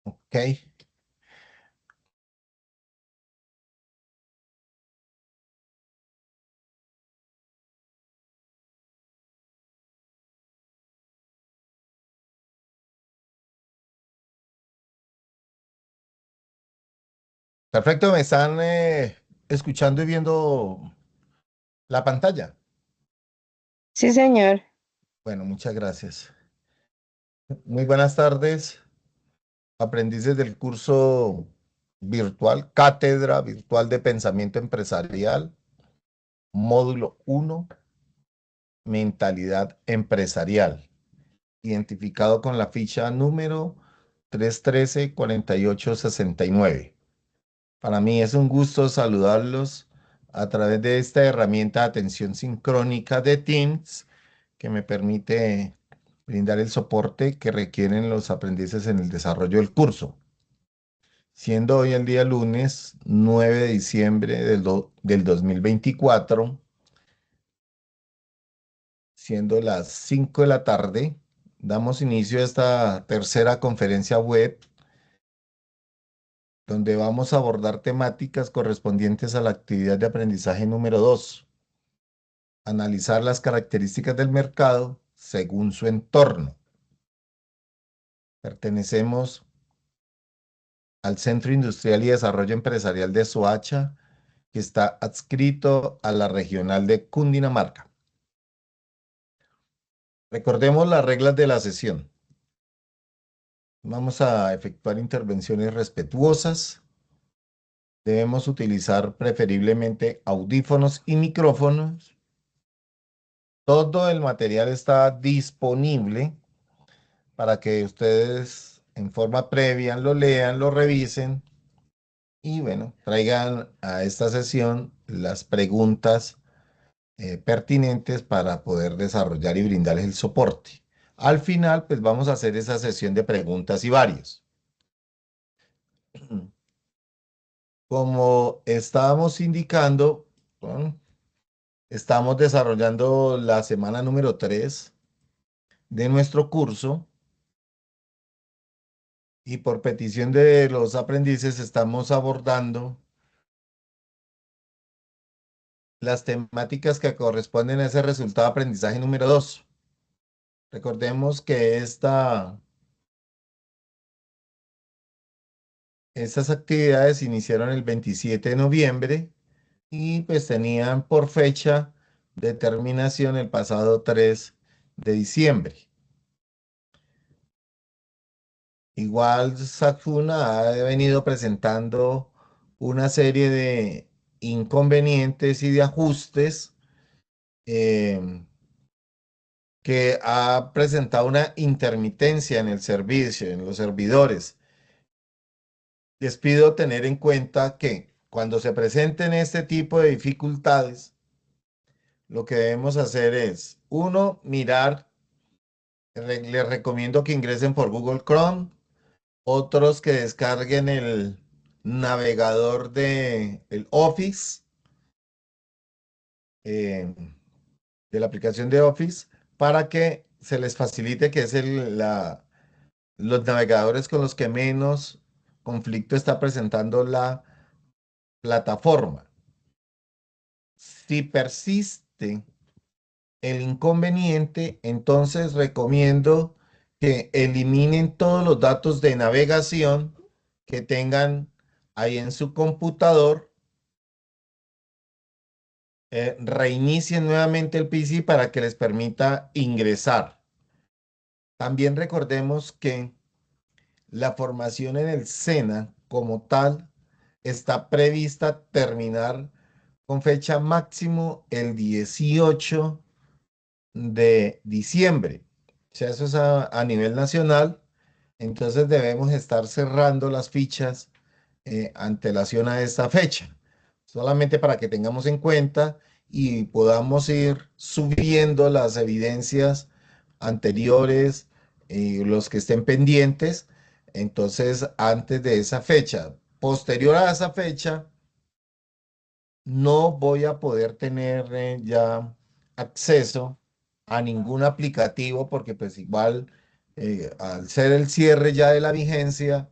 Ok, perfecto, me están escuchando y viendo la pantalla. Sí, señor. Bueno, muchas gracias. Muy buenas tardes, aprendices del curso virtual, Cátedra Virtual de Pensamiento Empresarial, módulo uno, Mentalidad Empresarial, identificado con la ficha número 313-4869. Para mí es un gusto saludarlos a través de esta herramienta de atención sincrónica de Teams que me permite brindar el soporte que requieren los aprendices en el desarrollo del curso. Siendo hoy el día lunes 9 de diciembre del 2024, siendo las 5 de la tarde, damos inicio a esta tercera conferencia web donde vamos a abordar temáticas correspondientes a la actividad de aprendizaje número 2. Analizar las características del mercado según su entorno. Pertenecemos al Centro Industrial y Desarrollo Empresarial de Soacha, que está adscrito a la regional de Cundinamarca. Recordemos las reglas de la sesión. Vamos a efectuar intervenciones respetuosas. Debemos utilizar preferiblemente audífonos y micrófonos. Todo el material está disponible para que ustedes en forma previa lo lean, lo revisen y bueno, traigan a esta sesión las preguntas pertinentes para poder desarrollar y brindarles el soporte. Al final, pues vamos a hacer esa sesión de preguntas y varios. Como estábamos indicando, ¿no? Estamos desarrollando la semana número 3 de nuestro curso y por petición de los aprendices estamos abordando las temáticas que corresponden a ese resultado de aprendizaje número 2. Recordemos que estas actividades iniciaron el 27 de noviembre y pues tenían por fecha de terminación el pasado 3 de diciembre. Igual Safuna ha venido presentando una serie de inconvenientes y de ajustes eh, que ha presentado una intermitencia en el servicio, en los servidores. Les pido tener en cuenta que cuando se presenten este tipo de dificultades, lo que debemos hacer es, uno, mirar, les recomiendo que ingresen por Google Chrome, otros que descarguen el navegador de el Office, eh, de la aplicación de Office, para que se les facilite, que es los navegadores con los que menos conflicto está presentando la plataforma. Si persiste el inconveniente, entonces recomiendo que eliminen todos los datos de navegación que tengan ahí en su computador, reinicien nuevamente el PC para que les permita ingresar. También recordemos que la formación en el SENA como tal está prevista terminar con fecha máximo el 18 de diciembre. O sea, eso es a nivel nacional. Entonces debemos estar cerrando las fichas antelación a esta fecha, solamente para que tengamos en cuenta y podamos ir subiendo las evidencias anteriores, los que estén pendientes. Entonces, antes de esa fecha, posterior a esa fecha, no voy a poder tener ya acceso a ningún aplicativo porque pues igual al ser el cierre ya de la vigencia,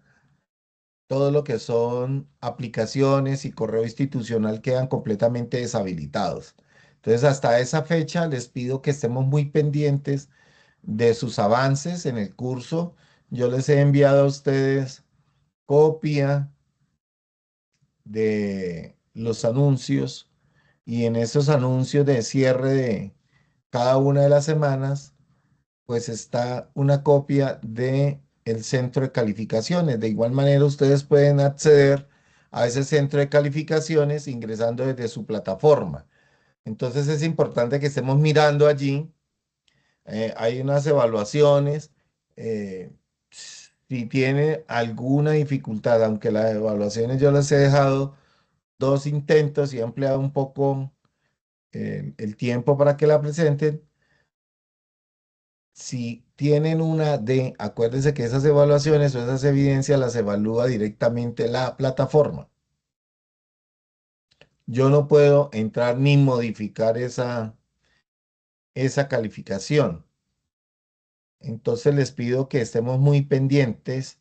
todo lo que son aplicaciones y correo institucional quedan completamente deshabilitados. Entonces, hasta esa fecha les pido que estemos muy pendientes de sus avances en el curso. Yo les he enviado a ustedes copia de los anuncios y en esos anuncios de cierre de cada una de las semanas, pues está una copia de el centro de calificaciones. De igual manera, ustedes pueden acceder a ese centro de calificaciones ingresando desde su plataforma. Entonces es importante que estemos mirando allí. Hay unas evaluaciones. Si tiene alguna dificultad, aunque las evaluaciones yo les he dejado 2 intentos y he empleado un poco el tiempo para que la presenten. Si tienen una D, acuérdense que esas evaluaciones o esas evidencias las evalúa directamente la plataforma. Yo no puedo entrar ni modificar esa calificación. Entonces les pido que estemos muy pendientes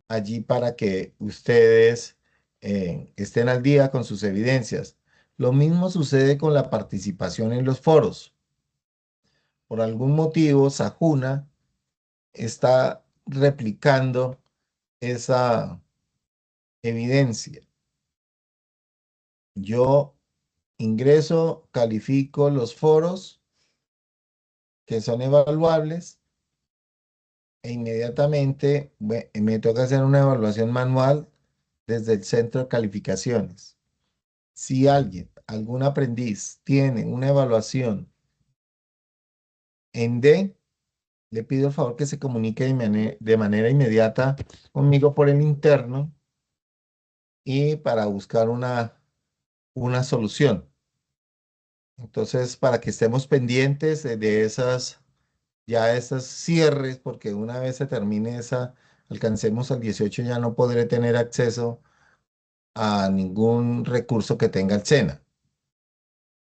allí para que ustedes estén al día con sus evidencias. Lo mismo sucede con la participación en los foros. Por algún motivo, Sajuna está replicando esa evidencia. Yo ingreso, califico los foros que son evaluables e inmediatamente me toca hacer una evaluación manual desde el centro de calificaciones. Si alguien, algún aprendiz, tiene una evaluación en D, le pido el favor que se comunique de manera inmediata conmigo por el interno y para buscar una solución. Entonces, para que estemos pendientes de esos cierres, porque una vez se termine alcancemos al 18, ya no podré tener acceso a ningún recurso que tenga el SENA,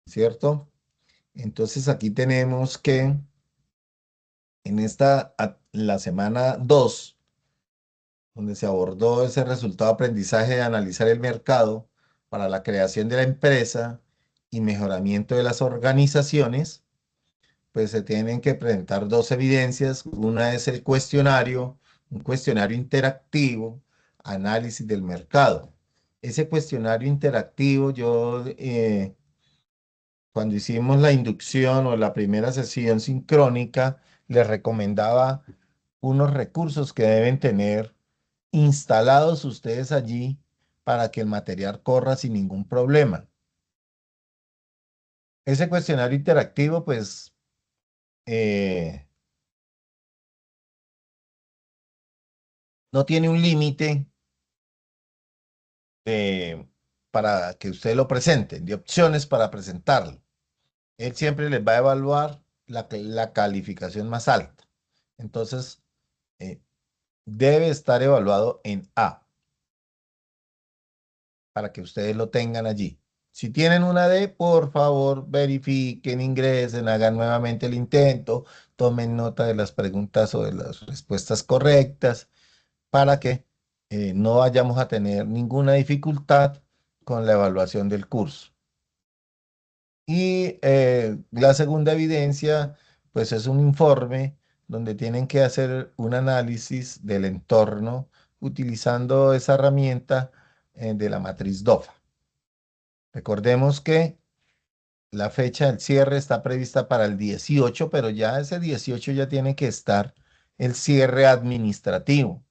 ¿cierto? Entonces, aquí tenemos que en la semana 2, donde se abordó ese resultado de aprendizaje de analizar el mercado para la creación de la empresa y mejoramiento de las organizaciones, pues se tienen que presentar 2 evidencias. Una es el cuestionario, un cuestionario interactivo, análisis del mercado. Ese cuestionario interactivo, cuando hicimos la inducción o la primera sesión sincrónica, les recomendaba unos recursos que deben tener instalados ustedes allí para que el material corra sin ningún problema. Ese cuestionario interactivo, pues, no tiene un límite para que ustedes lo presenten, de opciones para presentarlo. Él siempre les va a evaluar la calificación más alta. Entonces, eh, debe estar evaluado en A para que ustedes lo tengan allí. Si tienen una D, por favor, verifiquen, ingresen, hagan nuevamente el intento, tomen nota de las preguntas o de las respuestas correctas para que no vayamos a tener ninguna dificultad con la evaluación del curso. Y la segunda evidencia, pues es un informe donde tienen que hacer un análisis del entorno utilizando esa herramienta de la matriz DOFA. Recordemos que la fecha del cierre está prevista para el 18, pero ya ese 18 ya tiene que estar el cierre administrativo.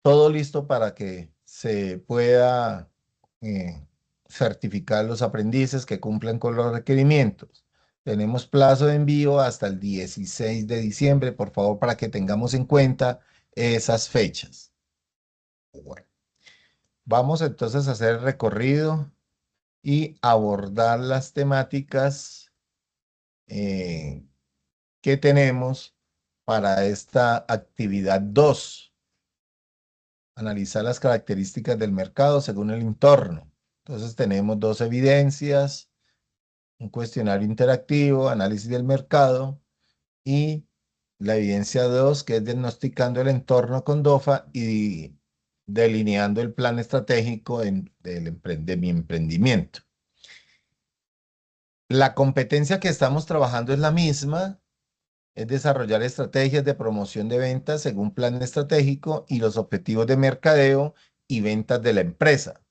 Todo listo para que se pueda certificar los aprendices que cumplan con los requerimientos. Tenemos plazo de envío hasta el 16 de diciembre, por favor, para que tengamos en cuenta esas fechas. Bueno, vamos entonces a hacer el recorrido y abordar las temáticas que tenemos para esta actividad 2. Analizar las características del mercado según el entorno. Entonces tenemos 2 evidencias, un cuestionario interactivo, análisis del mercado y la evidencia 2, que es diagnosticando el entorno con DOFA y delineando el plan estratégico de mi emprendimiento. La competencia que estamos trabajando es la misma, es desarrollar estrategias de promoción de ventas según plan estratégico y los objetivos de mercadeo y ventas de la empresa.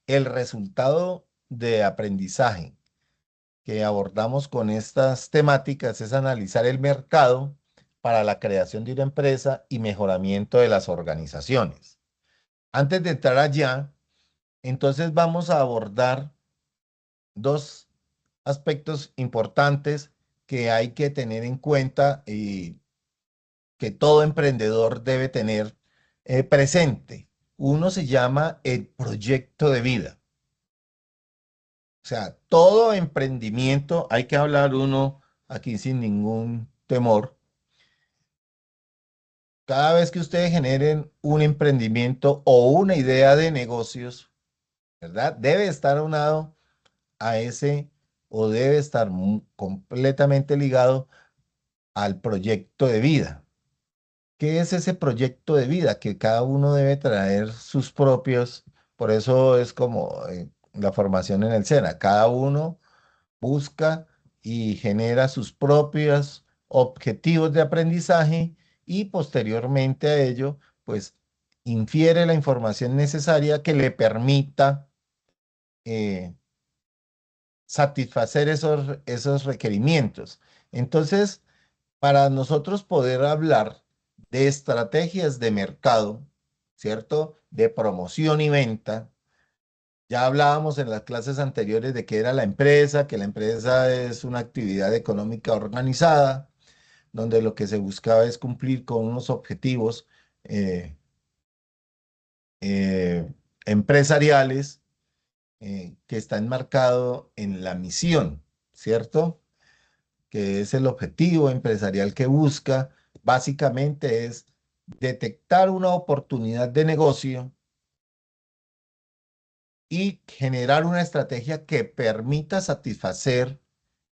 El resultado de aprendizaje que abordamos con estas temáticas es analizar el mercado para la creación de una empresa y mejoramiento de las organizaciones. Antes de entrar allá, entonces vamos a abordar dos aspectos importantes que hay que tener en cuenta y que todo emprendedor debe tener presente. Uno se llama el proyecto de vida. O sea, todo emprendimiento, hay que hablar uno aquí sin ningún temor. Cada vez que ustedes generen un emprendimiento o una idea de negocios, ¿verdad? Debe estar aunado a ese o debe estar completamente ligado al proyecto de vida. ¿Qué es ese proyecto de vida? Que cada uno debe traer sus propios, por eso es como la formación en el SENA, cada uno busca y genera sus propios objetivos de aprendizaje y posteriormente a ello, pues infiere la información necesaria que le permita eh, satisfacer esos requerimientos. Entonces, para nosotros poder hablar de estrategias de mercado, ¿cierto? De promoción y venta. Ya hablábamos en las clases anteriores de qué era la empresa, que la empresa es una actividad económica organizada, donde lo que se buscaba es cumplir con unos objetivos eh, eh, empresariales que está enmarcado en la misión, ¿cierto? Que es el objetivo empresarial que busca, básicamente es detectar una oportunidad de negocio y generar una estrategia que permita satisfacer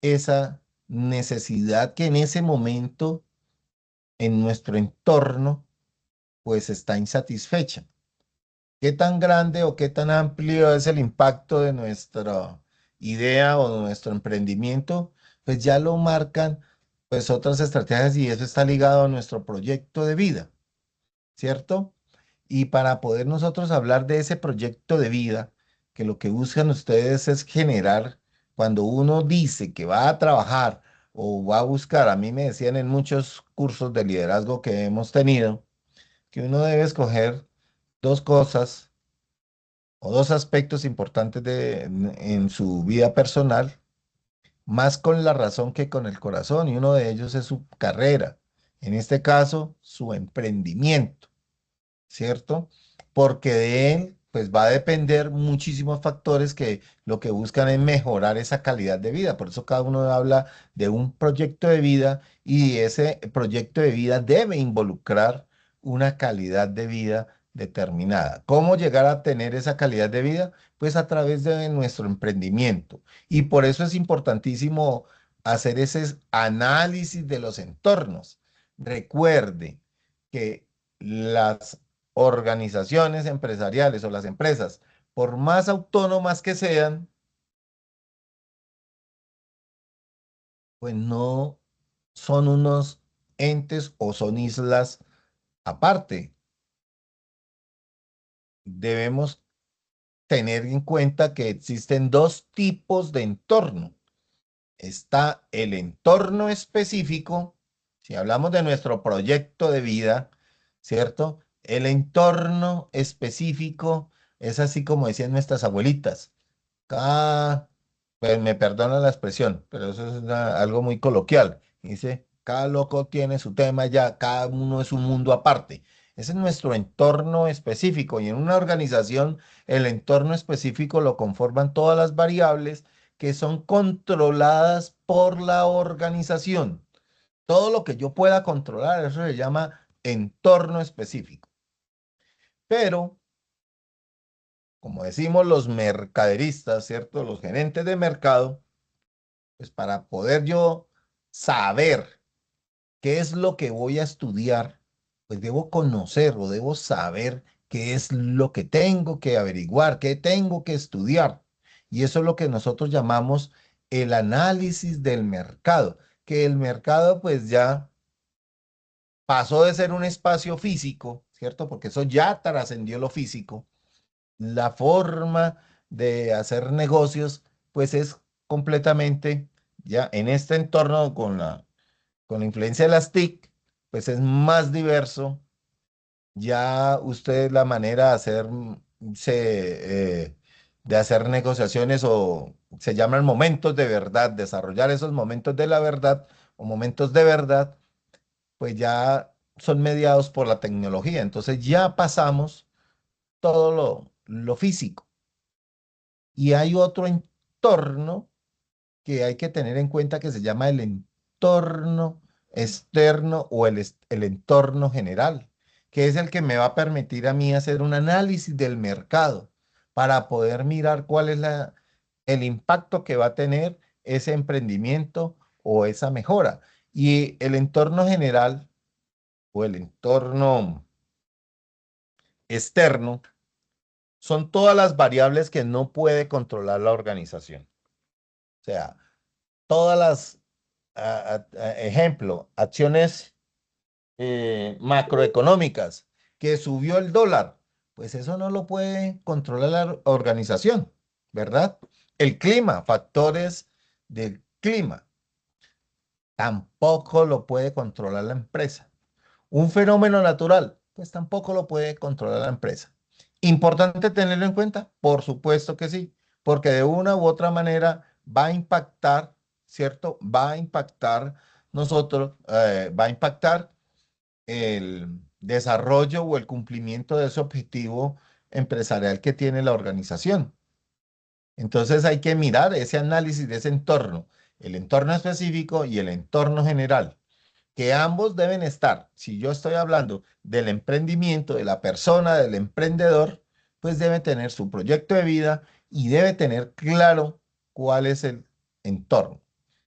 esa necesidad que en ese momento en nuestro entorno pues está insatisfecha. ¿Qué tan grande o qué tan amplio es el impacto de nuestra idea o de nuestro emprendimiento? Pues ya lo marcan pues otras estrategias y eso está ligado a nuestro proyecto de vida, ¿cierto? Y para poder nosotros hablar de ese proyecto de vida, que lo que buscan ustedes es generar, cuando uno dice que va a trabajar o va a buscar, a mí me decían en muchos cursos de liderazgo que hemos tenido, que uno debe escoger dos cosas o dos aspectos importantes en su vida personal, más con la razón que con el corazón, y uno de ellos es su carrera, en este caso, su emprendimiento. ¿Cierto? Porque de él, pues va a depender muchísimos factores que lo que buscan es mejorar esa calidad de vida. Por eso cada uno habla de un proyecto de vida y ese proyecto de vida debe involucrar una calidad de vida determinada. ¿Cómo llegar a tener esa calidad de vida? Pues a través de nuestro emprendimiento. Y por eso es importantísimo hacer ese análisis de los entornos. Recuerde que las organizaciones empresariales o las empresas, por más autónomas que sean, pues no son unos entes o son islas aparte. Debemos tener en cuenta que existen dos tipos de entorno. Está el entorno específico, si hablamos de nuestro proyecto de vida, ¿cierto? El entorno específico es así como decían nuestras abuelitas. Cada, pues me perdona la expresión, pero eso es algo muy coloquial. Dice, cada loco tiene su tema ya, cada uno es un mundo aparte. Ese es nuestro entorno específico y en una organización el entorno específico lo conforman todas las variables que son controladas por la organización. Todo lo que yo pueda controlar, eso se llama entorno específico. Pero como decimos los mercaderistas, ¿cierto? Los gerentes de mercado, pues para poder yo saber qué es lo que voy a estudiar, pues debo conocer o debo saber qué es lo que tengo que averiguar, qué tengo que estudiar. Y eso es lo que nosotros llamamos el análisis del mercado, que el mercado pues ya pasó de ser un espacio físico, ¿cierto? Porque eso ya trascendió lo físico. La forma de hacer negocios pues es completamente ya en este entorno con la influencia de las TIC, pues es más diverso. Ya usted la manera de hacer, de hacer negociaciones o se llaman momentos de verdad, desarrollar esos momentos de la verdad o momentos de verdad, pues ya son mediados por la tecnología. Entonces ya pasamos todo lo físico. Y hay otro entorno que hay que tener en cuenta que se llama el entorno externo o el entorno general, que es el que me va a permitir a mí hacer un análisis del mercado para poder mirar cuál es el impacto que va a tener ese emprendimiento o esa mejora. Y el entorno general o el entorno externo son todas las variables que no puede controlar la organización. O sea, todas las, ejemplo, acciones macroeconómicas, que subió el dólar, pues eso no lo puede controlar la organización, ¿verdad? El clima, factores del clima, tampoco lo puede controlar la empresa. Un fenómeno natural, pues tampoco lo puede controlar la empresa. ¿Importante tenerlo en cuenta? Por supuesto que sí, porque de una u otra manera va a impactar, ¿cierto? Va a impactar nosotros, va a impactar el desarrollo o el cumplimiento de ese objetivo empresarial que tiene la organización. Entonces hay que mirar ese análisis de ese entorno, el entorno específico y el entorno general, que ambos deben estar. Si yo estoy hablando del emprendimiento, de la persona, del emprendedor, pues debe tener su proyecto de vida y debe tener claro cuál es el entorno.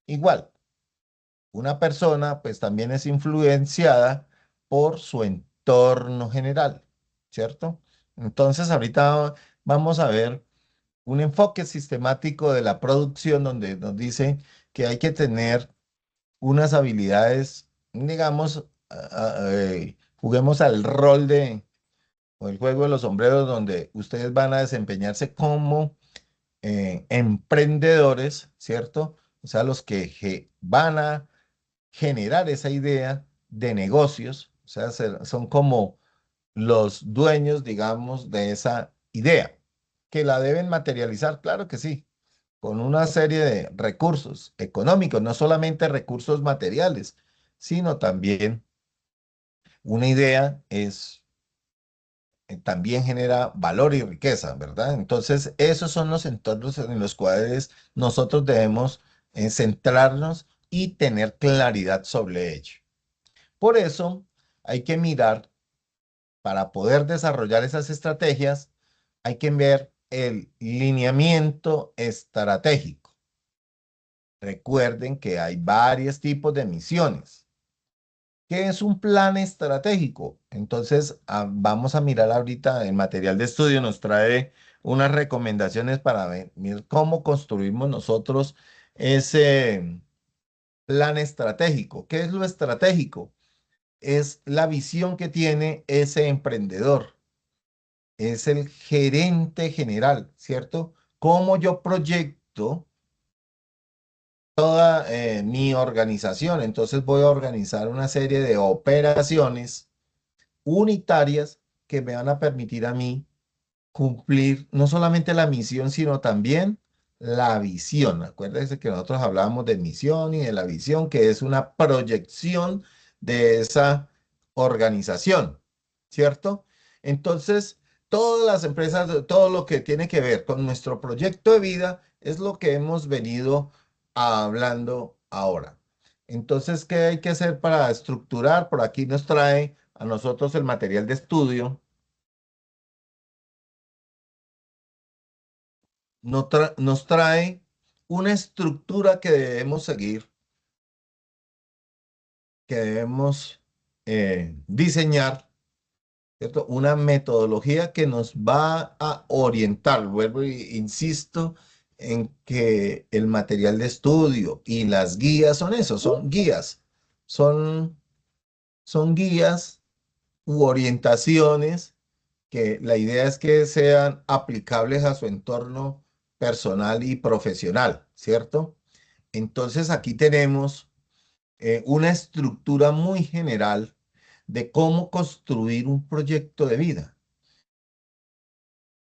Igual, una persona pues también es influenciada por su entorno general, ¿cierto? Entonces ahorita vamos a ver un enfoque sistemático de la producción donde nos dice que hay que tener unas habilidades, digamos, juguemos al rol o el juego de los sombreros donde ustedes van a desempeñarse como emprendedores, ¿cierto? O sea, los que van a generar esa idea de negocios, o sea, son como los dueños, digamos, de esa idea, que la deben materializar, claro que sí, con una serie de recursos económicos, no solamente recursos materiales, sino también una idea es, también genera valor y riqueza, ¿verdad? Entonces, esos son los entornos en los cuales nosotros debemos centrarnos y tener claridad sobre ello. Por eso hay que mirar, para poder desarrollar esas estrategias, hay que ver el lineamiento estratégico. Recuerden que hay varios tipos de misiones. ¿Qué es un plan estratégico? Entonces, vamos a mirar ahorita el material de estudio, nos trae unas recomendaciones para ver cómo construimos nosotros ese plan estratégico. ¿Qué es lo estratégico? Es la visión que tiene ese emprendedor, es el gerente general, ¿cierto? Cómo yo proyecto toda mi organización. Entonces voy a organizar una serie de operaciones unitarias que me van a permitir a mí cumplir no solamente la misión, sino también la visión. Acuérdense que nosotros hablábamos de misión y de la visión, que es una proyección de esa organización, ¿cierto? Entonces, todas las empresas, todo lo que tiene que ver con nuestro proyecto de vida es lo que hemos venido hablando ahora. Entonces, ¿qué hay que hacer para estructurar? Por aquí nos trae a nosotros el material de estudio, nos trae una estructura que debemos seguir, que debemos diseñar, ¿cierto? Una metodología que nos va a orientar. Vuelvo e insisto en que el material de estudio y las guías son eso, son guías, son, son guías u orientaciones que la idea es que sean aplicables a su entorno personal y profesional, ¿cierto? Entonces aquí tenemos una estructura muy general de cómo construir un proyecto de vida,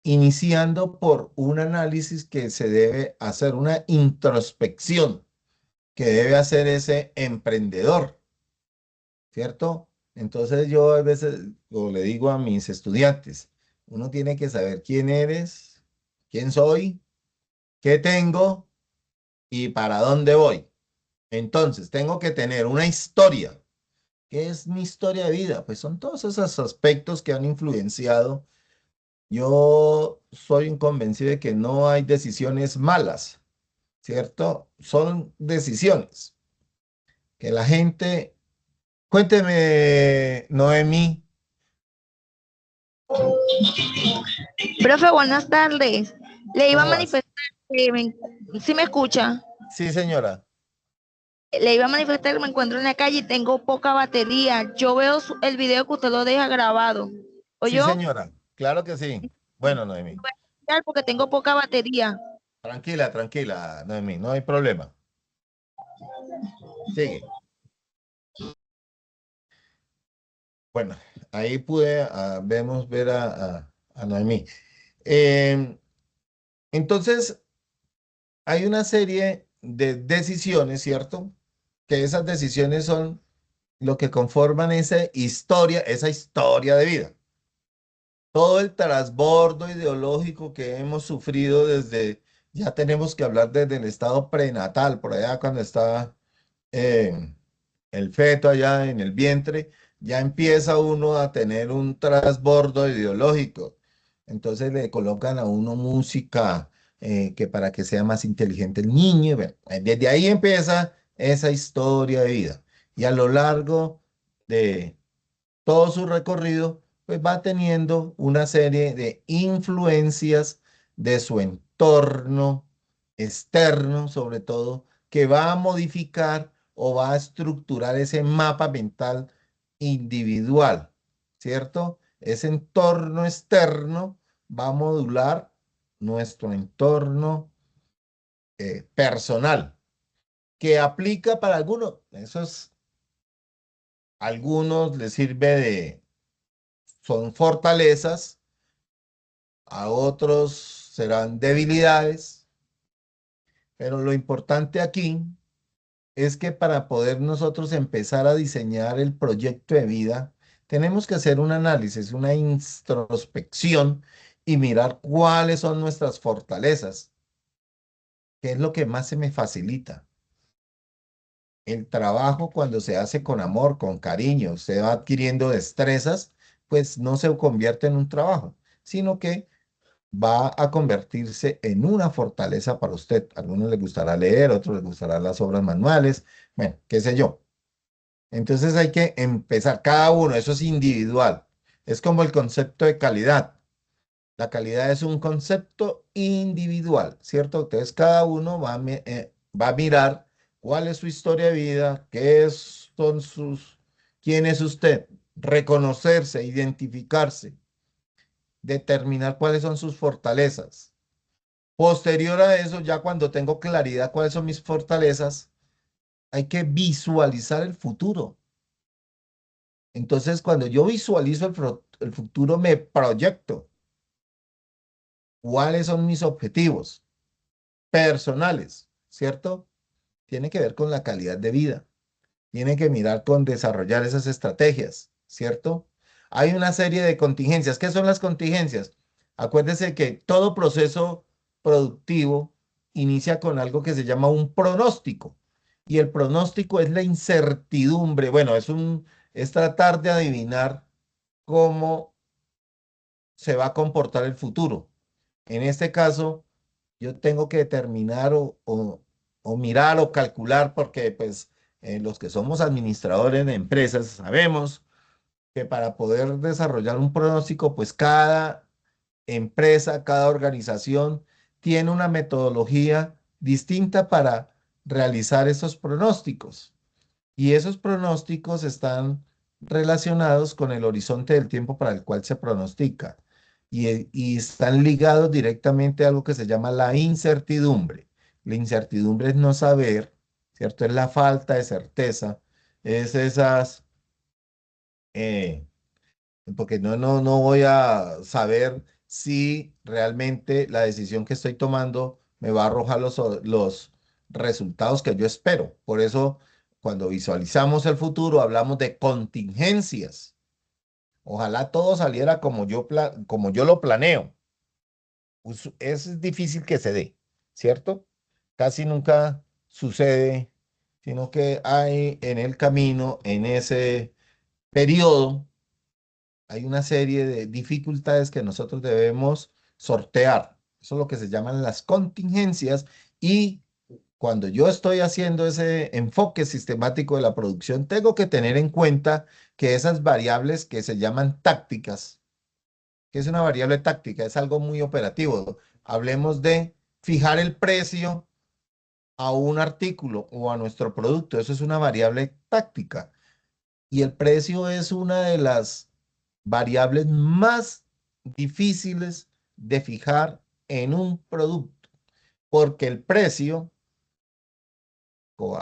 iniciando por un análisis que se debe hacer, una introspección que debe hacer ese emprendedor, ¿cierto? Entonces yo a veces o le digo a mis estudiantes, uno tiene que saber quién eres, quién soy, qué tengo y para dónde voy. Entonces tengo que tener una historia. ¿Qué es mi historia de vida? Pues son todos esos aspectos que han influenciado. Yo soy un convencido de que no hay decisiones malas, ¿cierto? Son decisiones que la gente... Cuénteme, Noemí. Profe, buenas tardes. Le iba a ¿Cómo vas? manifestar que ¿sí me escucha? Sí, señora. Le iba a manifestar que me encuentro en la calle y tengo poca batería. Yo veo el video que usted lo deja grabado. ¿O Sí, yo? señora. Claro que sí. Bueno, Noemí. Porque tengo poca batería. Tranquila, tranquila, Noemí. No hay problema. Sigue. Bueno, ahí pude, vemos ver a Noemí. Em, entonces, hay una serie de decisiones, ¿cierto? Que esas decisiones son lo que conforman esa historia de vida. Todo el trasbordo ideológico que hemos sufrido desde, ya tenemos que hablar desde el estado prenatal, por allá cuando está eh, el feto allá en el vientre, ya empieza uno a tener un trasbordo ideológico. Entonces le colocan a uno música que para que sea más inteligente el niño. Y bueno, desde ahí empieza esa historia de vida. Y a lo largo de todo su recorrido, pues va teniendo una serie de influencias de su entorno externo, sobre todo, que va a modificar o va a estructurar ese mapa mental individual, ¿cierto? Ese entorno externo va a modular nuestro entorno personal, que aplica para algunos, algunos les sirve son fortalezas, a otros serán debilidades, pero lo importante aquí es que para poder nosotros empezar a diseñar el proyecto de vida, tenemos que hacer un análisis, una introspección y mirar cuáles son nuestras fortalezas, qué es lo que más se me facilita. El trabajo cuando se hace con amor, con cariño, se va adquiriendo destrezas, pues no se convierte en un trabajo, sino que va a convertirse en una fortaleza para usted. A algunos les gustará leer, a otros les gustarán las obras manuales, bueno, qué sé yo. Entonces hay que empezar, cada uno, eso es individual. Es como el concepto de calidad. La calidad es un concepto individual, ¿cierto? Entonces cada uno va a mirar cuál es su historia de vida, son quién es usted, reconocerse, identificarse, determinar cuáles son sus fortalezas. Posterior a eso, ya cuando tengo claridad cuáles son mis fortalezas, hay que visualizar el futuro. Entonces, cuando yo visualizo el futuro, me proyecto cuáles son mis objetivos personales, ¿cierto? Tiene que ver con la calidad de vida. Tiene que mirar con desarrollar esas estrategias, ¿cierto? Hay una serie de contingencias. ¿Qué son las contingencias? Acuérdese que todo proceso productivo inicia con algo que se llama un pronóstico. Y el pronóstico es la incertidumbre. Bueno, es tratar de adivinar cómo se va a comportar el futuro. En este caso, yo tengo que determinar o mirar o calcular, porque pues los que somos administradores de empresas sabemos que para poder desarrollar un pronóstico, pues cada empresa, cada organización tiene una metodología distinta para realizar esos pronósticos. Y esos pronósticos están relacionados con el horizonte del tiempo para el cual se pronostica. Y están ligados directamente a algo que se llama la incertidumbre. La incertidumbre es no saber, ¿cierto? Es la falta de certeza, es esas, eh, porque no voy a saber si realmente la decisión que estoy tomando me va a arrojar los resultados que yo espero. Por eso, cuando visualizamos el futuro, hablamos de contingencias. Ojalá todo saliera como yo lo planeo. Es difícil que se dé, ¿cierto? Casi nunca sucede, sino que hay en el camino, en ese periodo, hay una serie de dificultades que nosotros debemos sortear. Eso es lo que se llaman las contingencias. Y cuando yo estoy haciendo ese enfoque sistemático de la producción, tengo que tener en cuenta que esas variables que se llaman tácticas, que es una variable táctica, es algo muy operativo. Hablemos de fijar el precio a un artículo o a nuestro producto. Eso es una variable táctica. Y el precio es una de las variables más difíciles de fijar en un producto, porque el precio,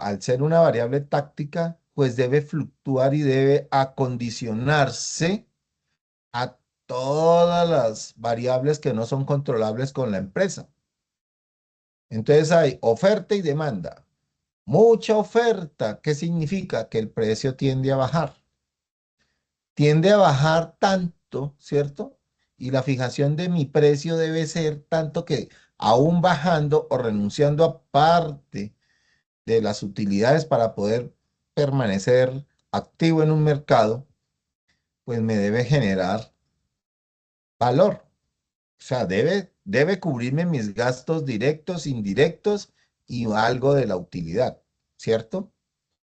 al ser una variable táctica, pues debe fluctuar y debe acondicionarse a todas las variables que no son controlables con la empresa. Entonces hay oferta y demanda. Mucha oferta, ¿qué significa? Que el precio tiende a bajar. Tiende a bajar tanto, ¿cierto? Y la fijación de mi precio debe ser tanto que aún bajando o renunciando a parte de las utilidades para poder permanecer activo en un mercado, pues me debe generar valor. O sea, debe cubrirme mis gastos directos, indirectos y algo de la utilidad, ¿cierto?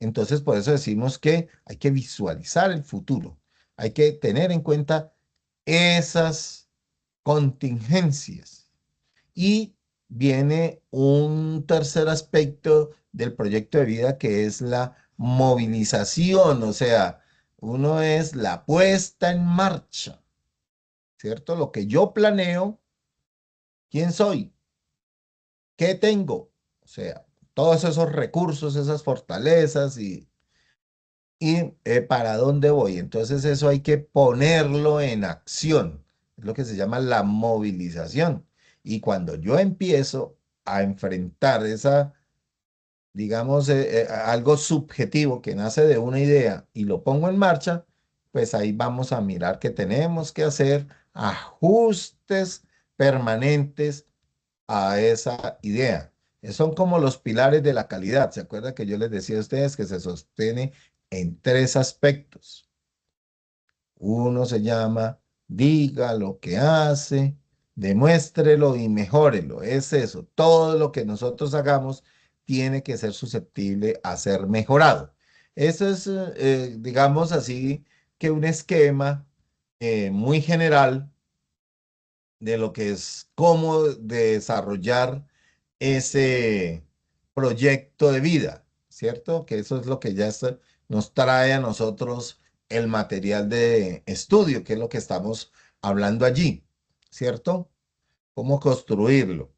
Entonces, por eso decimos que hay que visualizar el futuro. Hay que tener en cuenta esas contingencias. Y viene un tercer aspecto del proyecto de vida que es la movilización, o sea, uno es la puesta en marcha, ¿cierto? Lo que yo planeo, ¿quién soy? ¿Qué tengo? O sea, todos esos recursos, esas fortalezas y para dónde voy. Entonces eso hay que ponerlo en acción. Es lo que se llama la movilización. Y cuando yo empiezo a enfrentar esa, digamos, algo subjetivo que nace de una idea y lo pongo en marcha, pues ahí vamos a mirar que tenemos que hacer ajustes permanentes a esa idea. Son como los pilares de la calidad. ¿Se acuerda que yo les decía a ustedes que se sostiene en tres aspectos? Uno se llama diga lo que hace, demuéstrelo y mejórelo. Es eso. Todo lo que nosotros hagamos tiene que ser susceptible a ser mejorado. Eso es, digamos así, que un esquema muy general de lo que es cómo desarrollar ese proyecto de vida, ¿cierto? Que eso es lo que nos trae a nosotros el material de estudio, que es lo que estamos hablando allí, ¿cierto? Cómo construirlo.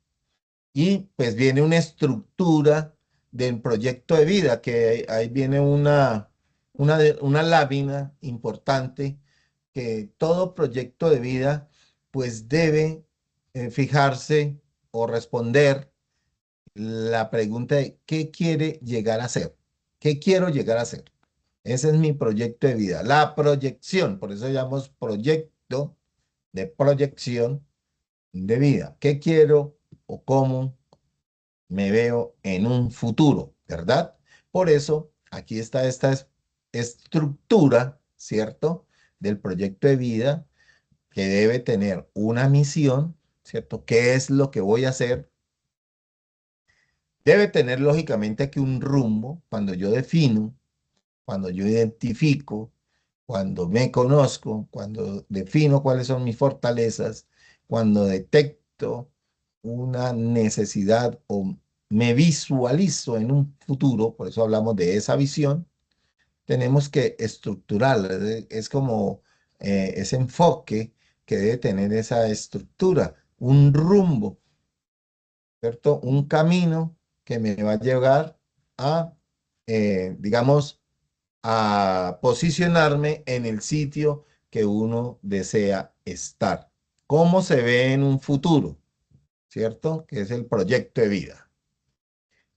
Y pues viene una estructura del proyecto de vida, que ahí viene una lámina importante que todo proyecto de vida pues debe fijarse o responder la pregunta de ¿qué quiere llegar a ser? ¿Qué quiero llegar a ser? Ese es mi proyecto de vida. La proyección, por eso llamamos proyecto de proyección de vida. ¿Qué quiero o cómo me veo en un futuro, verdad? Por eso aquí está esta estructura, ¿cierto? Del proyecto de vida que debe tener una misión, ¿cierto? ¿Qué es lo que voy a hacer? Debe tener lógicamente aquí un rumbo cuando yo defino, cuando yo identifico cuando me conozco, cuando defino cuáles son mis fortalezas, cuando detecto una necesidad o me visualizo en un futuro, por eso hablamos de esa visión, tenemos que estructurarla. Es como ese enfoque que debe tener esa estructura, un rumbo, ¿cierto? Un camino que me va a llevar a, digamos, a posicionarme en el sitio que uno desea estar. ¿Cómo se ve en un futuro? ¿Cierto? Que es el proyecto de vida.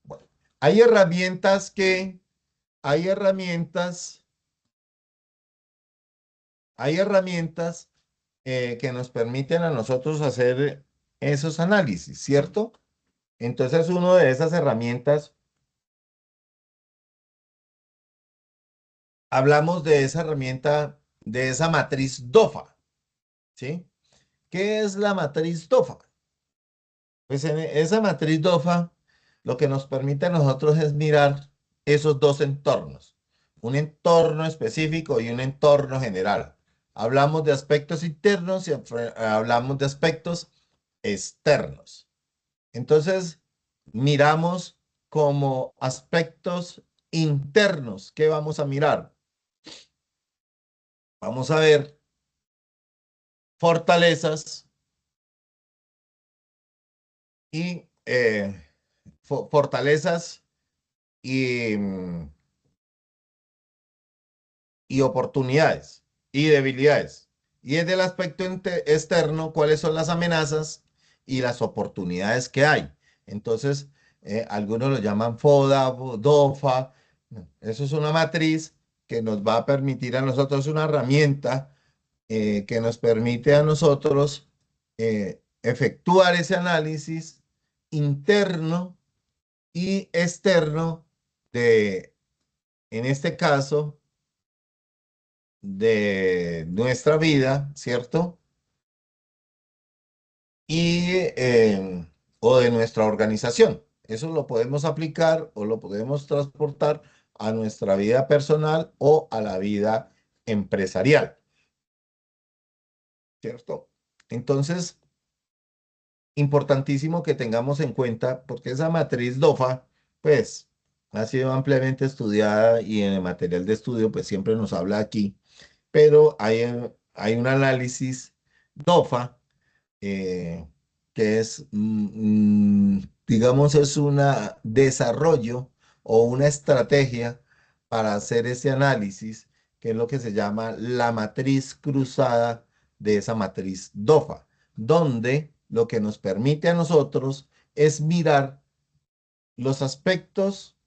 Bueno, hay herramientas hay herramientas, hay herramientas que nos permiten a nosotros hacer esos análisis, ¿cierto? Entonces, una de esas herramientas, hablamos de esa herramienta, de esa matriz DOFA, ¿sí? ¿Qué es la matriz DOFA? Pues en esa matriz DOFA, lo que nos permite a nosotros es mirar esos dos entornos, un entorno específico y un entorno general. Hablamos de aspectos internos y hablamos de aspectos externos. Entonces, miramos como aspectos internos. ¿Qué vamos a mirar? Vamos a ver fortalezas y fortalezas y, y oportunidades y debilidades. Y es del aspecto externo, cuáles son las amenazas y las oportunidades que hay. Entonces, algunos lo llaman FODA, DOFA. Eso es una matriz que nos va a permitir a nosotros una herramienta que nos permite a nosotros efectuar ese análisis interno y externo de, en este caso, de nuestra vida, ¿cierto? Y, o de nuestra organización. Eso lo podemos aplicar o lo podemos transportar a nuestra vida personal o a la vida empresarial, ¿cierto? Entonces, importantísimo que tengamos en cuenta, porque esa matriz DOFA, pues, ha sido ampliamente estudiada y en el material de estudio, pues, siempre nos habla aquí, pero hay un análisis DOFA eh, que es, digamos, es un desarrollo o una estrategia para hacer ese análisis, que es lo que se llama la matriz cruzada de esa matriz DOFA, donde lo que nos permite a nosotros es mirar los aspectos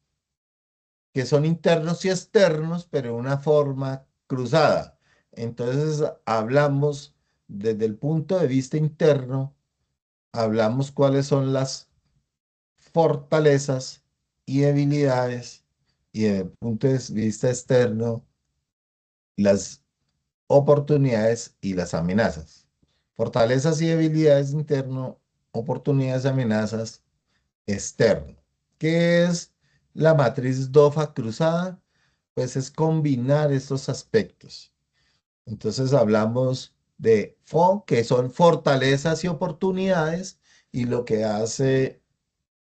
que son internos y externos, pero de una forma cruzada. Entonces, hablamos desde el punto de vista interno, hablamos cuáles son las fortalezas y debilidades, y desde el punto de vista externo, las oportunidades y las amenazas. Fortalezas y debilidades interno, oportunidades y amenazas externo. ¿Qué es la matriz DOFA cruzada? Pues es combinar estos aspectos. Entonces hablamos de FO, que son fortalezas y oportunidades, y lo que hace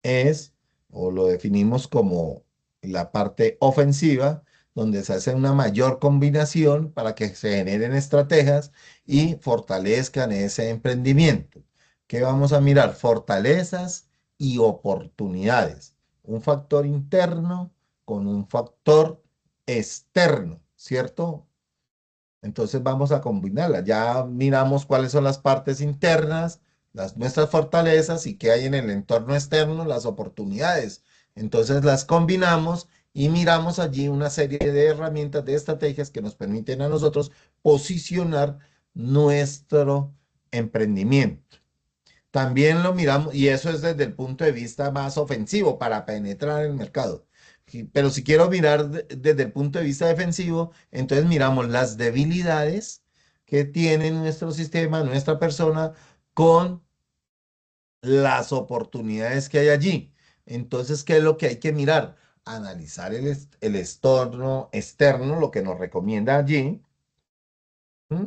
es, o lo definimos como la parte ofensiva, donde se hace una mayor combinación para que se generen estrategias y fortalezcan ese emprendimiento. ¿Qué vamos a mirar? Fortalezas y oportunidades. Un factor interno con un factor externo, ¿cierto? Entonces vamos a combinarlas. Ya miramos cuáles son las partes internas, nuestras fortalezas y qué hay en el entorno externo, las oportunidades. Entonces las combinamos y miramos allí una serie de herramientas, de estrategias que nos permiten a nosotros posicionar nuestro emprendimiento. También lo miramos, y eso es desde el punto de vista más ofensivo para penetrar el mercado. Pero si quiero mirar desde el punto de vista defensivo, entonces miramos las debilidades que tiene nuestro sistema, nuestra persona, con las oportunidades que hay allí. Entonces, ¿qué es lo que hay que mirar? Analizar el entorno externo, lo que nos recomienda allí, ¿Mm?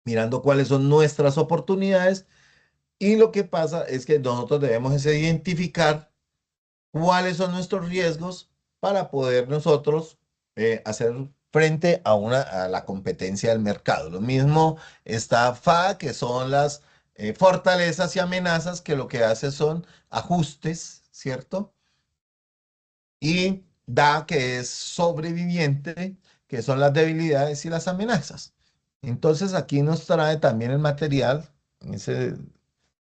Mirando cuáles son nuestras oportunidades y lo que pasa es que nosotros debemos es identificar cuáles son nuestros riesgos para poder nosotros hacer frente a la competencia del mercado. Lo mismo está FA, que son las fortalezas y amenazas, que lo que hace son ajustes, ¿cierto? Y DA, que es sobreviviente, que son las debilidades y las amenazas. Entonces aquí nos trae también el material, ese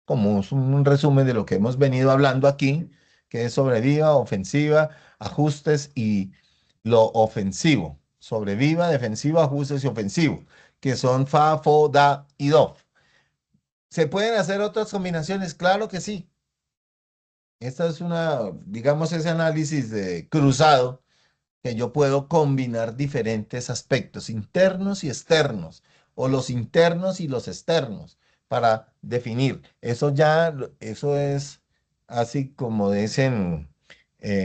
como es un resumen de lo que hemos venido hablando aquí, que es sobreviva, ofensiva, ajustes y lo ofensivo. Sobreviva, defensivo, ajustes y ofensivo, que son fa, fo, da y do. ¿Se pueden hacer otras combinaciones? Claro que sí. Esta es una, digamos, ese análisis de cruzado que yo puedo combinar diferentes aspectos internos y externos, o los internos y los externos, para definir. Eso ya, eso es así como dicen,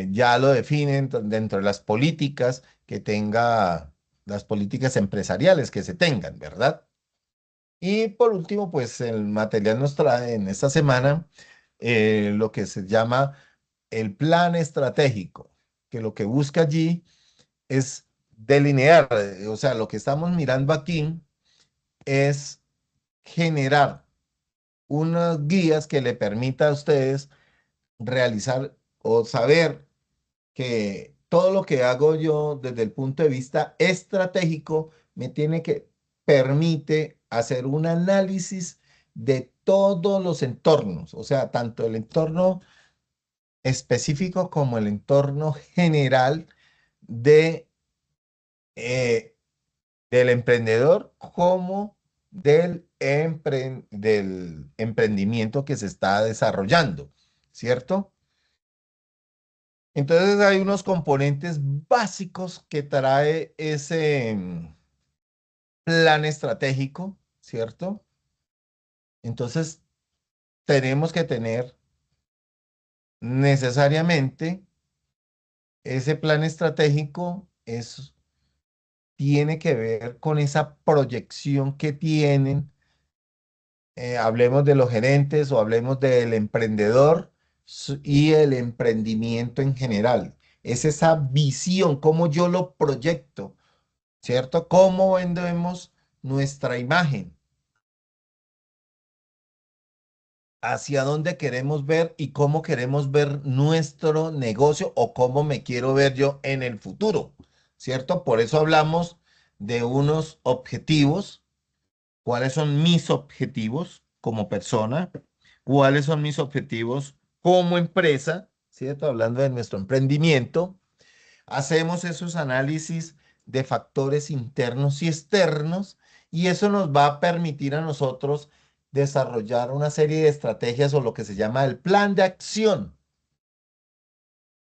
ya lo definen dentro de las políticas que tenga, las políticas empresariales que se tengan, ¿verdad? Y por último, pues el material nos trae en esta semana lo que se llama el plan estratégico, que lo que busca allí es delinear, o sea, lo que estamos mirando aquí es generar unas guías que le permita a ustedes realizar o saber que todo lo que hago yo desde el punto de vista estratégico me tiene que permite hacer un análisis de todos los entornos, o sea, tanto el entorno específico como el entorno general de eh, del emprendedor como del emprendimiento que se está desarrollando, ¿cierto? Entonces hay unos componentes básicos que trae ese plan estratégico, ¿cierto? Entonces tenemos que tener necesariamente ese plan estratégico tiene que ver con esa proyección que tienen, hablemos de los gerentes o hablemos del emprendedor y el emprendimiento en general. Es esa visión, cómo yo lo proyecto, ¿cierto? Cómo vendemos nuestra imagen, hacia dónde queremos ver y cómo queremos ver nuestro negocio o cómo me quiero ver yo en el futuro, ¿cierto? Por eso hablamos de unos objetivos. ¿Cuáles son mis objetivos como persona? ¿Cuáles son mis objetivos como empresa? ¿Cierto? Hablando de nuestro emprendimiento, hacemos esos análisis de factores internos y externos y eso nos va a permitir a nosotros desarrollar una serie de estrategias o lo que se llama el plan de acción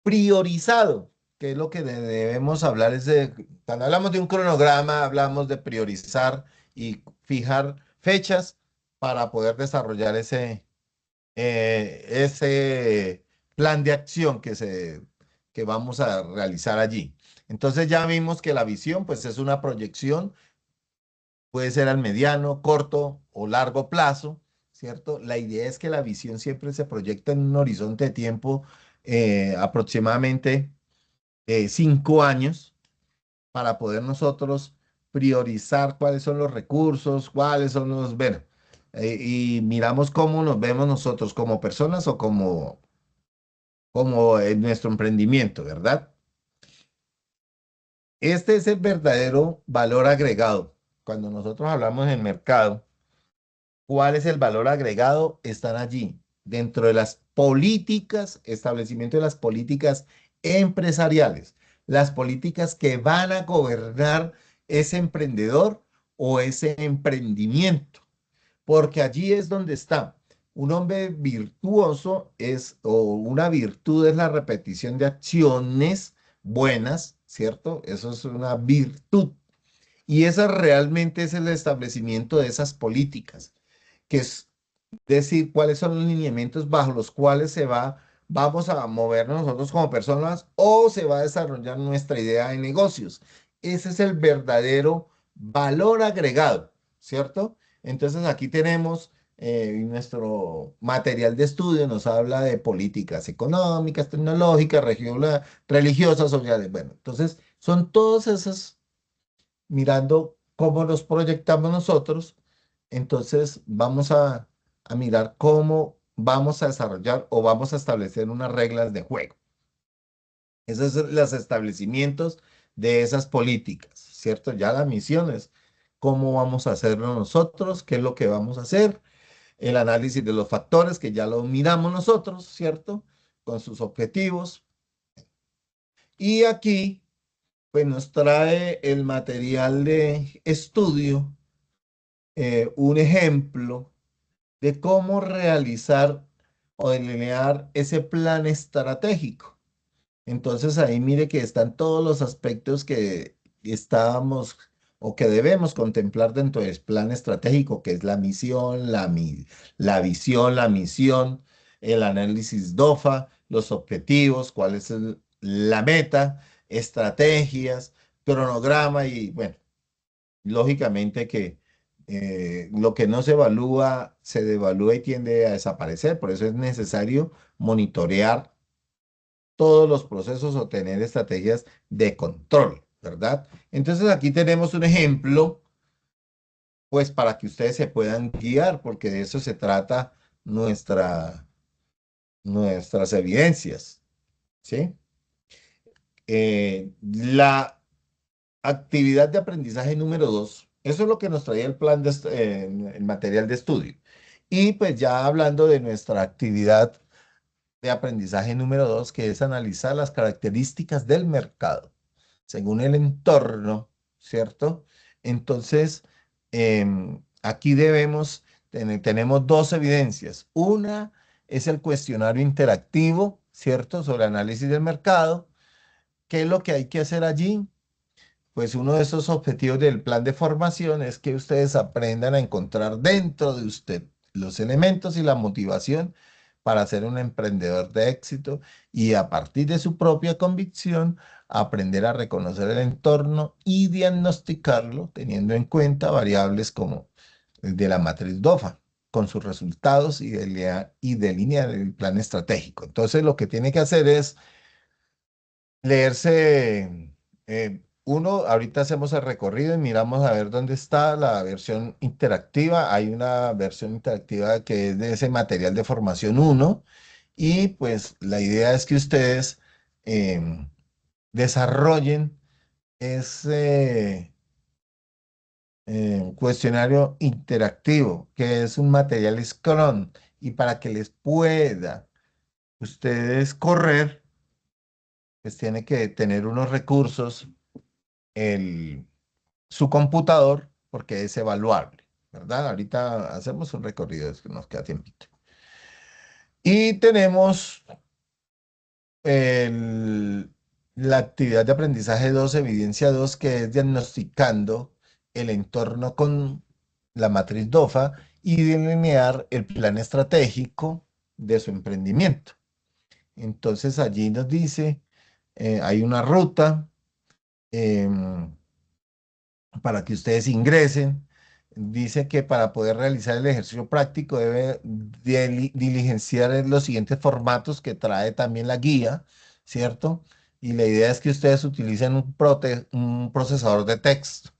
priorizado, que es lo que debemos hablar, es de, cuando hablamos de un cronograma, hablamos de priorizar y fijar fechas para poder desarrollar ese plan de acción que vamos a realizar allí. Entonces ya vimos que la visión, pues es una proyección, puede ser al mediano, corto o largo plazo, ¿cierto? La idea es que la visión siempre se proyecta en un horizonte de tiempo aproximadamente 5 años para poder nosotros priorizar cuáles son los recursos, cuáles son los, bueno, y miramos cómo nos vemos nosotros como personas o como en nuestro emprendimiento, ¿verdad? Este es el verdadero valor agregado. Cuando nosotros hablamos en mercado, ¿cuál es el valor agregado? Están allí, dentro de las políticas, establecimiento de las políticas empresariales, las políticas que van a gobernar ese emprendedor o ese emprendimiento, porque allí es donde está. Un hombre virtuoso o una virtud es la repetición de acciones buenas, ¿cierto? Eso es una virtud. Y esa realmente es el establecimiento de esas políticas, que es decir cuáles son los lineamientos bajo los cuales vamos a movernos nosotros como personas o se va a desarrollar nuestra idea de negocios. Ese es el verdadero valor agregado, ¿cierto? Entonces aquí tenemos nuestro material de estudio, nos habla de políticas económicas, tecnológicas, religiosas, sociales. Bueno, entonces son todas esas mirando cómo los proyectamos nosotros. Entonces vamos a mirar cómo vamos a desarrollar o vamos a establecer unas reglas de juego. Esos son los establecimientos de esas políticas, ¿cierto? Ya la misión es cómo vamos a hacerlo nosotros, qué es lo que vamos a hacer, el análisis de los factores que ya lo miramos nosotros, ¿cierto? Con sus objetivos. Y aquí, pues nos trae el material de estudio, un ejemplo de cómo realizar o delinear ese plan estratégico. Entonces ahí mire que están todos los aspectos que estábamos o que debemos contemplar dentro del plan estratégico, que es la misión, la visión, la misión, el análisis DOFA, los objetivos, cuál es la meta, estrategias, cronograma y bueno, lógicamente que lo que no se evalúa se devalúa y tiende a desaparecer, por eso es necesario monitorear todos los procesos o tener estrategias de control, ¿verdad? Entonces aquí tenemos un ejemplo, pues para que ustedes se puedan guiar, porque de eso se trata nuestra, nuestras evidencias, ¿sí? La actividad de aprendizaje número 2, eso es lo que nos traía el plan el material de estudio. Y pues ya hablando de nuestra actividad de aprendizaje número 2, que es analizar las características del mercado según el entorno, ¿cierto? Entonces, aquí tenemos dos evidencias. Una es el cuestionario interactivo, ¿cierto? Sobre análisis del mercado. ¿Qué es lo que hay que hacer allí? Pues uno de esos objetivos del plan de formación es que ustedes aprendan a encontrar dentro de usted los elementos y la motivación para ser un emprendedor de éxito y a partir de su propia convicción aprender a reconocer el entorno y diagnosticarlo teniendo en cuenta variables como el de la matriz DOFA con sus resultados y delinear el plan estratégico. Entonces lo que tiene que hacer es leerse uno, ahorita hacemos el recorrido y miramos a ver dónde está la versión interactiva. Hay una versión interactiva que es de ese material de formación uno y pues la idea es que ustedes desarrollen ese cuestionario interactivo que es un material Scrum y para que les pueda ustedes correr, pues tiene que tener unos recursos el, su computador porque es evaluable, ¿verdad? Ahorita hacemos un recorrido, es que nos queda tiempito. Y tenemos el- la actividad de aprendizaje 2, evidencia 2, que es diagnosticando el entorno con la matriz DOFA y delinear el plan estratégico de su emprendimiento. Entonces allí nos dice, hay una ruta. em, para que ustedes ingresen. Dice que para poder realizar el ejercicio práctico debe diligenciar en los siguientes formatos que trae también la guía, ¿cierto? Y la idea es que ustedes utilicen un procesador de texto.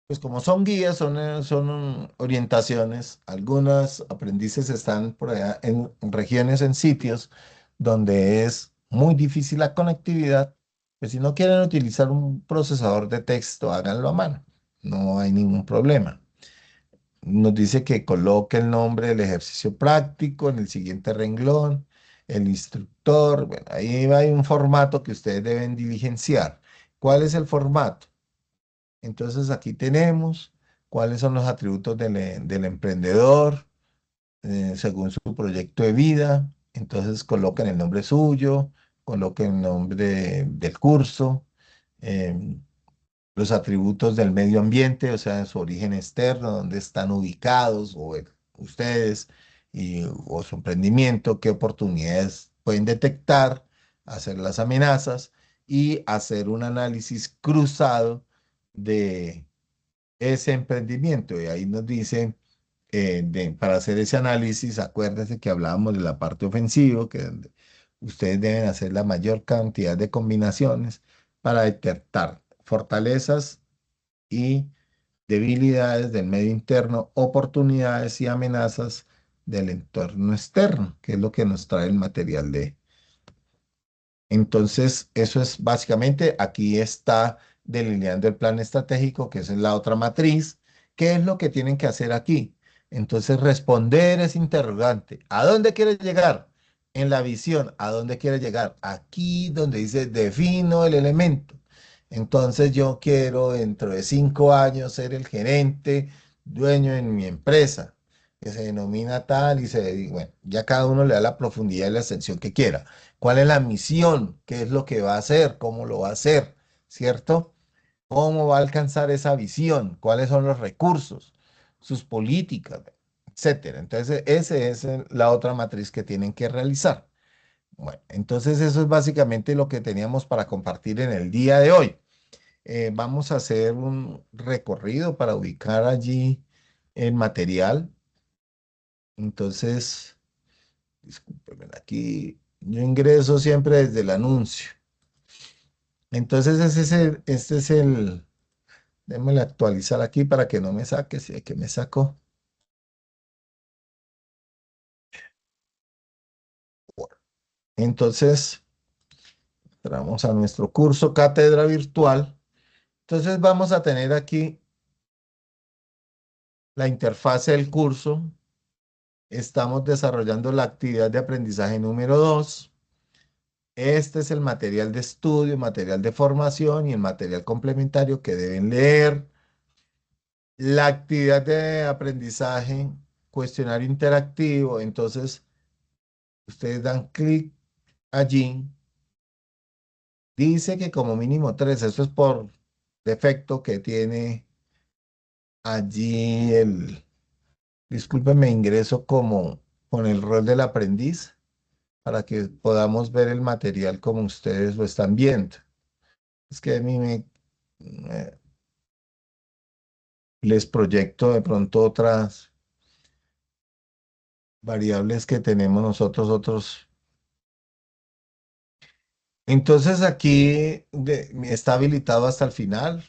Pues como son guías, son orientaciones. Algunos aprendices están por allá en regiones, en sitios donde es muy difícil la conectividad. Pues si no quieren utilizar un procesador de texto, háganlo a mano. No hay ningún problema. Nos dice que coloque el nombre del ejercicio práctico en el siguiente renglón, el instructor. Bueno, ahí hay un formato que ustedes deben diligenciar. ¿Cuál es el formato? Entonces aquí tenemos cuáles son los atributos del emprendedor según su proyecto de vida. Entonces coloquen el nombre suyo, coloquen el nombre del curso, em, los atributos del medio ambiente, o sea, su origen externo, dónde están ubicados o ustedes o su emprendimiento, qué oportunidades pueden detectar, hacer las amenazas y hacer un análisis cruzado ese emprendimiento. Y ahí nos dice, para hacer ese análisis, acuérdense que hablábamos de la parte ofensiva, que donde ustedes deben hacer la mayor cantidad de combinaciones para detectar fortalezas y debilidades del medio interno, oportunidades y amenazas del entorno externo, que es lo que nos trae el material de. Entonces, eso es básicamente, aquí está delineando el plan estratégico, que esa es la otra matriz. ¿Qué es lo que tienen que hacer aquí? Entonces, responder ese interrogante. ¿A dónde quiere llegar? En la visión, ¿a dónde quiere llegar? Aquí donde dice defino el elemento. Entonces, yo quiero dentro de 5 años ser el gerente, dueño en mi empresa, que se denomina tal y bueno, ya cada uno le da la profundidad y la extensión que quiera. ¿Cuál es la misión? ¿Qué es lo que va a hacer? ¿Cómo lo va a hacer? ¿Cierto? ¿Cómo va a alcanzar esa visión? ¿Cuáles son los recursos? Sus políticas, etcétera. Entonces, esa es la otra matriz que tienen que realizar. Bueno, entonces eso es básicamente lo que teníamos para compartir en el día de hoy. Vamos a hacer un recorrido para ubicar allí el material. Entonces, discúlpenme, aquí yo ingreso siempre desde el anuncio. Entonces, este es démosle actualizar aquí para que no me saque, si es que me sacó. Entonces, entramos a nuestro curso Cátedra Virtual. Entonces, vamos a tener aquí la interfase del curso. Estamos desarrollando la actividad de aprendizaje número 2. Este es el material de estudio, material de formación y el material complementario que deben leer. La actividad de aprendizaje, cuestionario interactivo. Entonces, ustedes dan clic allí. Dice que como mínimo 3, eso es por defecto que tiene allí discúlpeme, ingreso como con el rol del aprendiz para que podamos ver el material como ustedes lo están viendo. Es que a mí les proyecto de pronto otras variables que tenemos nosotros otros. Entonces aquí está habilitado hasta el final.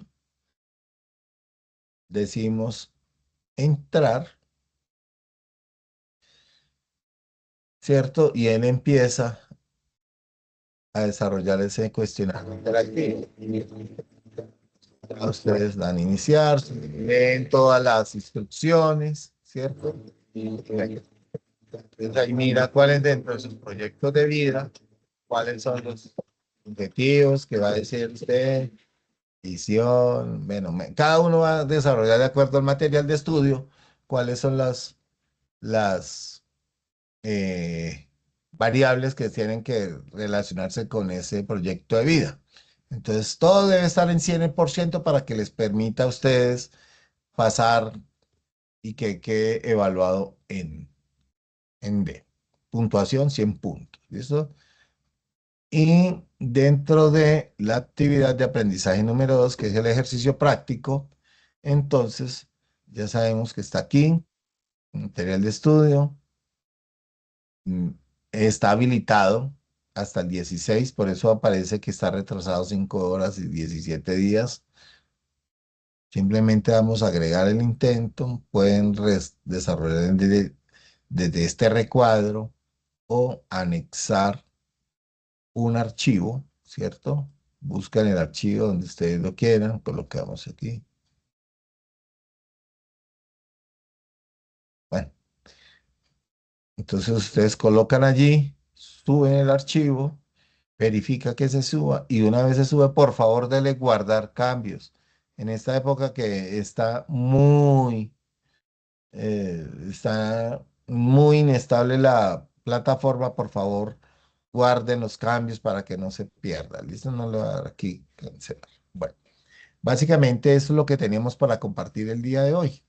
Decimos entrar, ¿cierto? Y él empieza a desarrollar ese cuestionario interactivo. Ustedes dan iniciar, leen todas las instrucciones, ¿cierto? Entonces ahí mira cuáles dentro de sus proyectos de vida, cuáles son los objetivos que va a decir usted, visión, bueno, cada uno va a desarrollar de acuerdo al material de estudio, cuáles son las variables que tienen que relacionarse con ese proyecto de vida. Entonces, todo debe estar en 100% para que les permita a ustedes pasar y que quede evaluado en D. Puntuación 100 puntos. ¿Listo? Y dentro de la actividad de aprendizaje número 2, que es el ejercicio práctico, entonces ya sabemos que está aquí, material de estudio, mm, está habilitado hasta el 16, por eso aparece que está retrasado 5 horas y 17 días. Simplemente vamos a agregar el intento, pueden desarrollar desde este recuadro o anexar un archivo, ¿cierto? Buscan el archivo donde ustedes lo quieran, colocamos aquí. Bueno, entonces ustedes colocan allí, suben el archivo, verifica que se suba y una vez se sube, por favor, dele guardar cambios. En esta época que está muy inestable la plataforma, por favor, guarden los cambios para que no se pierda. ¿Listo? No lo voy a dar aquí, cancelar. Bueno, básicamente eso es lo que teníamos para compartir el día de hoy.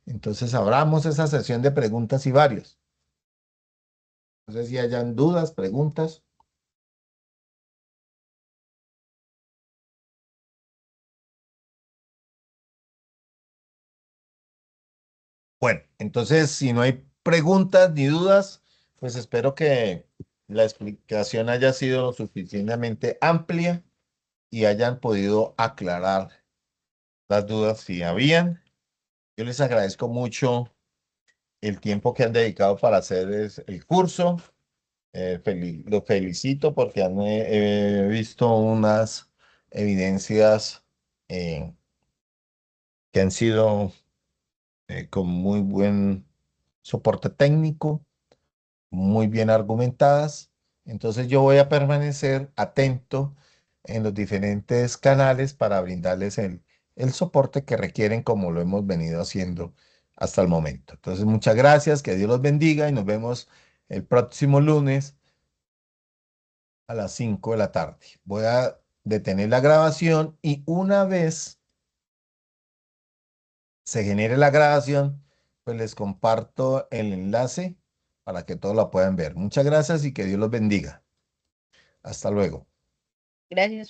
Entonces, abramos esa sesión de preguntas y varios. No sé si hayan dudas, preguntas. Bueno, entonces, si no hay preguntas ni dudas, pues espero que la explicación haya sido lo suficientemente amplia y hayan podido aclarar las dudas si habían. Yo les agradezco mucho el tiempo que han dedicado para hacer el curso. Lo felicito porque he visto unas evidencias eh, que han sido con muy buen soporte técnico, muy bien argumentadas. Entonces yo voy a permanecer atento en los diferentes canales para brindarles el soporte que requieren como lo hemos venido haciendo hasta el momento. Entonces muchas gracias, que Dios los bendiga y nos vemos el próximo lunes a las 5 de la tarde. Voy a detener la grabación y una vez se genere la grabación, pues les comparto el enlace para que todos la puedan ver. Muchas gracias y que Dios los bendiga. Hasta luego. Gracias.